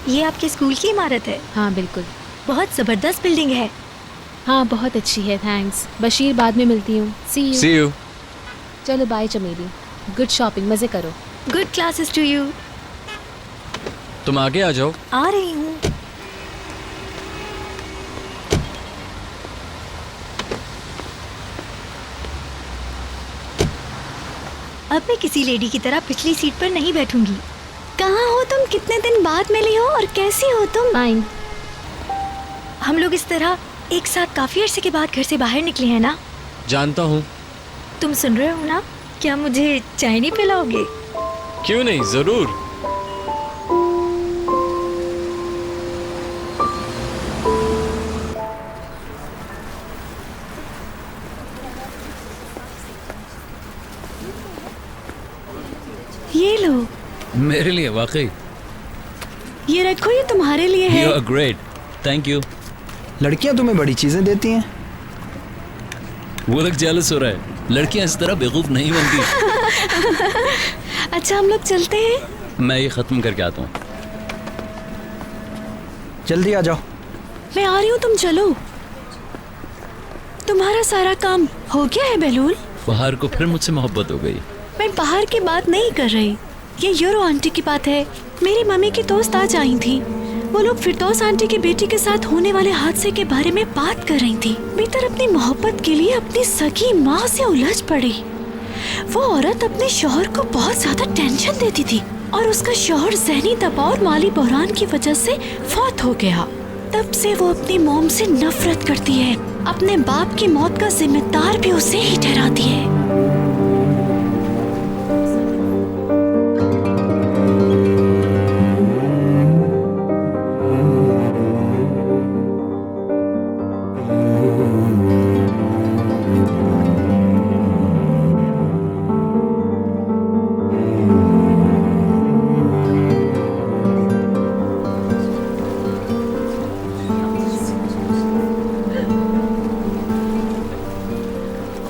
ये आपके स्कूल की इमारत है? हाँ बिल्कुल। बहुत जबरदस्त बिल्डिंग है। हाँ बहुत अच्छी है, थैंक्स। बशीर, बाद में मिलती हूँ। See you. चलो बाय चमेली, गुड शॉपिंग, मज़े करो। Good classes to you. तुम आगे आ जाओ। आ रही हूँ। अब मैं किसी लेडी की तरह पिछली सीट पर नहीं बैठूंगी। कहाँ हो तुम? कितने दिन बाद मिली हो और कैसी हो तुम? फाइन। हम लोग इस तरह एक साथ काफी अरसे के बाद घर से बाहर निकले हैं ना? जानता हूँ। तुम सुन रहे हो ना? क्या मुझे चाय नहीं पिलाओगे? क्यों नहीं, जरूर। ये लो। मेरे लिए? वाकई? ये रखो, ये तुम्हारे लिए है। You are great. Thank you. लड़कियां तुम्हें बड़ी चीजें देती हैं। वो लोग जेलस हो रहा है। लड़कियां इस तरह बेवकूफ नहीं बनती। अच्छा, हम लोग चलते हैं। मैं ये खत्म करके आता हूँ। जल्दी आ जाओ। मैं आ रही हूँ, तुम चलो। तुम्हारा सारा काम हो गया है बेलूल? बाहर को फिर मुझसे मोहब्बत हो गई। मैं बाहर की बात नहीं कर रही, ये यूरो आंटी की बात है। मेरी मम्मी की दोस्त आज आई थी। वो लोग फिरदौस आंटी की बेटी के साथ होने वाले हादसे के बारे में बात कर रही थी। बेहतर अपनी मोहब्बत के लिए अपनी सगी माँ से उलझ पड़ी। वो औरत अपने शौहर को बहुत ज्यादा टेंशन देती थी और उसका शौहर ज़हनी दबाव और माली बहरान की वजह से फौत हो गया। तब से वो अपनी मॉम से नफरत करती है। अपने बाप की मौत का जिम्मेदार भी उसे ही ठहराती है।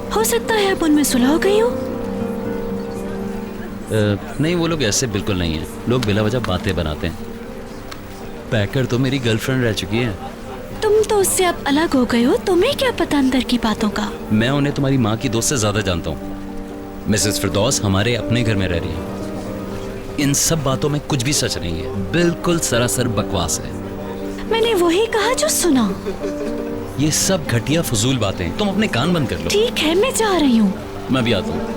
हो सकता है अब उनमें सुलह हो गई हो। नहीं, वो लोग ऐसे बिल्कुल नहीं है। लोग बिला वजह बातें बनाते हैं। पैकर तो मेरी गर्लफ्रेंड रह चुकी है। तुम तो उससे अब अलग हो गए हो, तुम्हें क्या पता अंदर की बातों का? मैं उन्हें तुम्हारी माँ की दोस्त से ज्यादा जानता हूँ। मिसेस फिरदौस हमारे अपने घर में रह रही है। इन सब बातों में कुछ भी सच नहीं है, बिल्कुल सरासर बकवास है। मैंने वही कहा जो सुना। ये सब घटिया फजूल बातें, तुम अपने कान बंद कर लो। ठीक है, मैं जा रही हूँ। मैं भी आता हूँ।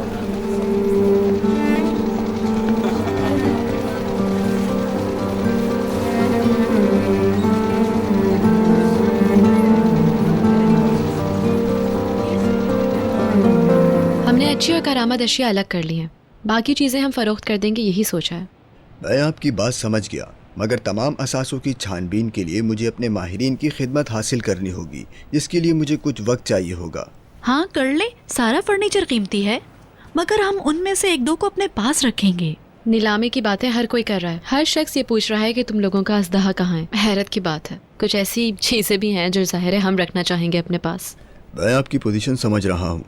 हमने अच्छी और करामत अशिया अलग कर ली हैं। बाकी चीज़ें हम फरोख्त कर देंगे, यही सोचा है। मैं आपकी बात समझ गया, मगर तमाम असासों की छानबीन के लिए मुझे अपने माहिरीन की खिदमत हासिल करनी होगी, जिसके लिए मुझे कुछ वक्त चाहिए होगा। हाँ कर ले, सारा फर्नीचर कीमती है, मगर हम उनमें से एक दो को अपने पास रखेंगे। नीलामी की बातें हर कोई कर रहा है। हर शख्स ये पूछ रहा है कि तुम लोगों का अज़दहा कहाँ है। हैरत की बात है, कुछ ऐसी चीज़ें भी हैं जो ज़ाहिर है हम रखना चाहेंगे अपने पास। मैं आपकी पोजीशन समझ रहा हूँ,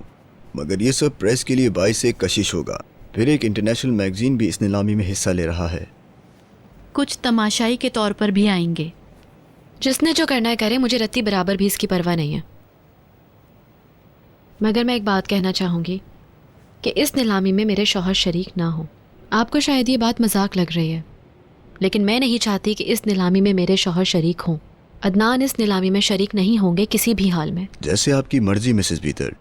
मगर ये सब प्रेस के लिए बाइस एक कशिश होगा। फिर एक इंटरनेशनल मैगजीन भी इस नीलामी में हिस्सा ले रहा है। कुछ तमाशाई के तौर पर भी आएंगे। जिसने जो करना है करे, मुझे रत्ती बराबर भी इसकी परवाह नहीं है। मगर मैं एक बात कहना चाहूँगी कि इस नीलामी में मेरे शौहर शरीक ना हो। आपको शायद ये बात मजाक लग रही है, लेकिन मैं नहीं चाहती कि इस नीलामी में मेरे शौहर शरीक हों। अदनान इस नीलामी में शरीक नहीं होंगे किसी भी हाल में। जैसे आपकी मर्जी मिसेस बीतर।